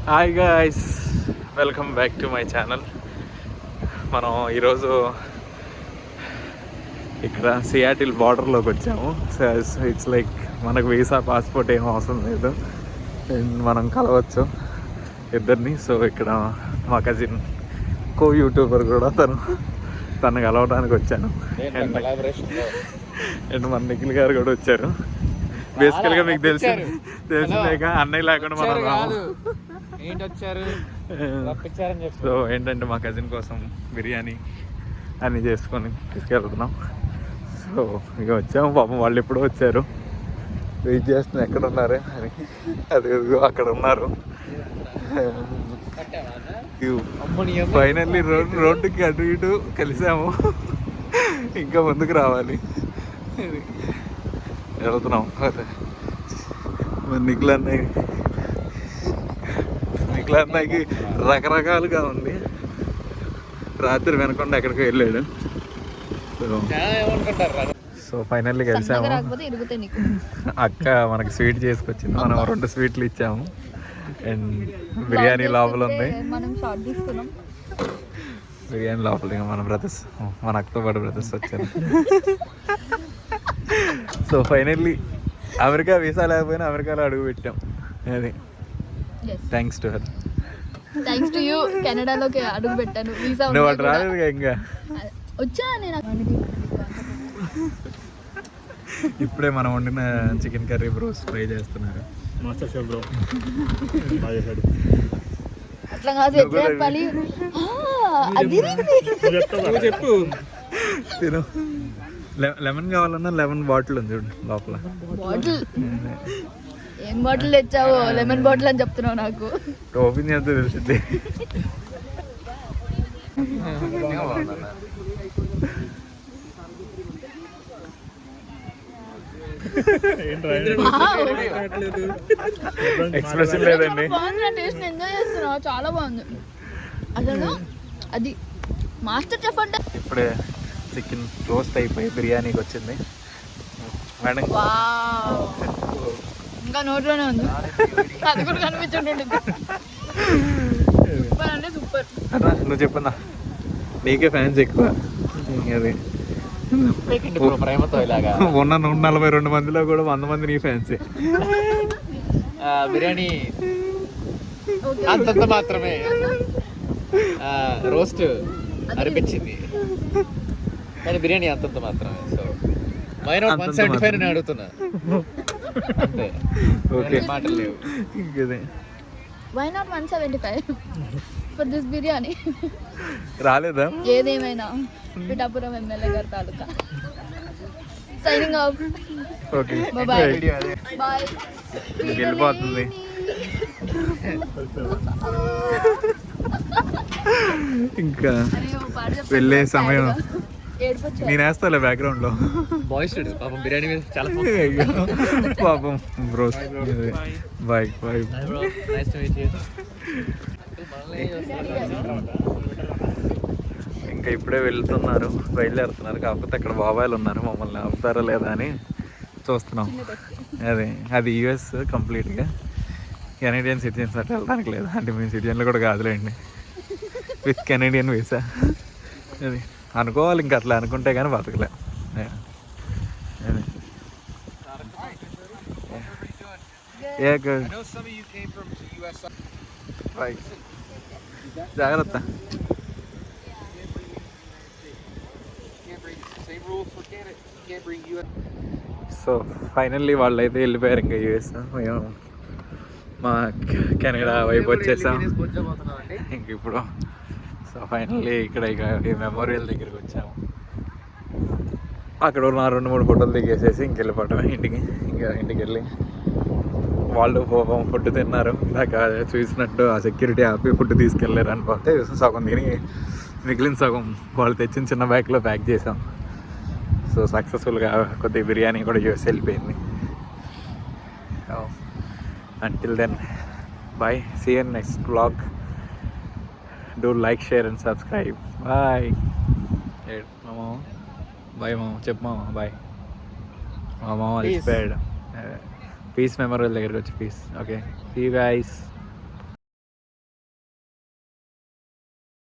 Hi guys, welcome back to my channel. మనం ఈరోజు ఇక్కడ సియాటిల్ బార్డర్లోకి వచ్చాము. ఇట్స్ లైక్ మనకు వీసా పాస్పోర్ట్ ఏం అవసరం లేదు, మనం కలవచ్చు ఇద్దరిని. సో ఇక్కడ మా కజిన్ కో యూట్యూబర్ కూడా తను కలవడానికి వచ్చాను. అండ్ మన నిఖిల్ గారు కూడా వచ్చారు. బేసికల్గా మీకు తెలిసిందేక అన్నయ్య లేకుండా మనం రాము. సో ఏంటంటే మా కజిన్ కోసం బిర్యానీ అన్నీ చేసుకొని తీసుకెళ్తున్నాం. సో ఇక వచ్చాము. పాపం వాళ్ళు ఎప్పుడో వచ్చారు, వెయిట్ చేస్తున్నాం ఎక్కడ ఉన్నారు అని. అది అక్కడ ఉన్నారు. ఫైనల్లీ రోడ్డుకి అటు ఇటు కలిసాము. ఇంకా ముందుకు రావాలి, వెళ్తున్నాం. నిఖిల్ అన్నయ్యకి రకరకాలుగా ఉంది. రాత్రి వినకుండా ఎక్కడికి వెళ్ళాడు. సో ఫైనల్లీ కలిసాము. అక్క మనకి స్వీట్ చేసుకొచ్చింది, మనం 2 స్వీట్లు ఇచ్చాము. అండ్ బిర్యానీ లోపల ఉంది. బిర్యానీ లోపల మన బ్రదర్స్, మన అక్కతో పాటు బ్రదర్స్ వచ్చారు. సో ఫైనల్లీ అమెరికా వీసా లేకపోయినా అమెరికాలో అడుగు పెట్టాం. అది thanks to her. Thanks to you. కెనడాలోకి అడుగు పెట్టాను. వీసా నువ్వు అటు రాలేదు ఇంకా. వచ్చా నేను. ఇప్పుడే మనం వండిన చికెన్ కర్రీ బ్రోస్ ఫ్రై చేస్తున్నారు. అట్లా కాదు, ఎట్లా చెప్పాలి? అది చెప్పు. తిను. లెమన్ కావాలన్నా 11 బాటిల్ ఉంది చూడు లోపల. బాటిల్ ఏం బాటిల్ తెచ్చావు? లెమన్ బాటిల్ అని చెప్తున్నావు నాకు. ఓపెన్ చేస్తే తెలిసింది. ఎక్స్ప్రెషన్ లేదండి. టేస్ట్ ఎంజాయ్ చేస్తున్నా, చాలా బాగుంది అసలు. అది మాస్టర్ చెఫ్ అంటే. ఇప్పుడే చికెన్ రోస్ట్ అయిపోయి బిర్యానీకి వచ్చింది. మేడం ఇంకా నోట్లోనే ఉంది, అది కూడా కనిపించుంటుంది. సూపర్ అంటే సూపర్. నువ్వు చెప్పన్నా, నీకే ఫ్యాన్స్ ఎక్కువ. అది ప్రేమతో ఇలాగా ఉన్న 142 మందిలో కూడా 100 మంది నీ ఫ్యాన్సే. బిర్యానీ అంతంత మాత్రమే, రోస్ట్ అనిపించింది కానీ బిర్యానీ అంతంత మాత్రమే. సో మైనస్ 175 నేను అడుగుతున్నా అంతే. ఓకే, మాటలు లేవు. Why not 175 for this biryani? రాలేదా? ఏదేమైనా పిఠాపురం ఎమ్మెల్యే గారి తాలూకా. Signing off. Okay bye. వెళ్ళిపోతుంది. ఇంకా వెళ్ళే సమయం. నేను వేస్తాలే బ్యాక్గ్రౌండ్ లో. బాయ్స్ పాపం బిర్యానీ మీద చాలా పాపం బ్రోస్. Bye bye. ఇంకా ఇప్పుడే వెళ్తున్నారు, బయలుదేరుతున్నారు. కాకపోతే అక్కడ బాబాయిలు ఉన్నారు, మమ్మల్ని ఆపుతారా లేదా అని చూస్తున్నాం. అది యూఎస్ కంప్లీట్గా. కెనేడియన్ సిటిజన్స్ అట్లా వెళ్ళడానికి లేదు. అంటే మేము సిటిజన్లు కూడా కాదులేండి, విత్ కెనేడియన్ వీసా. అది అనుకోవాలి, ఇంకా అట్లా అనుకుంటే కానీ బతకలే. జాగ్రత్త. సో ఫైనల్లీ వాళ్ళు అయితే వెళ్ళిపోయారు ఇంకా యూఎస్. మేము మా కెనడా వైపు వచ్చేసాం ఇంక ఇప్పుడు. సో ఫైనల్లీ ఇక్కడ ఇక ఈ మెమోరియల్ దగ్గరికి వచ్చాము. అక్కడ ఉన్న 2-3 ఫోటోలు దిగేసేసి ఇంకెళ్ళిపోవటమే ఇంటికి. ఇంకా ఇంటికి వెళ్ళి వాళ్ళు ఫుడ్ తిన్నారు. ఇందాక చూసినట్టు ఆ సెక్యూరిటీ ఆపి ఫుడ్ తీసుకెళ్ళారు అనుకోతే సగం తిని మిగిలిన సగం వాళ్ళు తెచ్చిన చిన్న బ్యాగ్లో ప్యాక్ చేసాం. సో సక్సెస్ఫుల్గా కొద్దిగా బిర్యానీ కూడా చేసి వెళ్ళిపోయింది. Until then bye, see you in next vlog. Do like, share and subscribe. Bye మామ. బాయ్ మామ, చెప్పు మామ బాయ్. మా మామ అలిసిపోయాడు. పీస్ మెమోరియల్ దగ్గరికి వచ్చి peace. Okay, see you guys.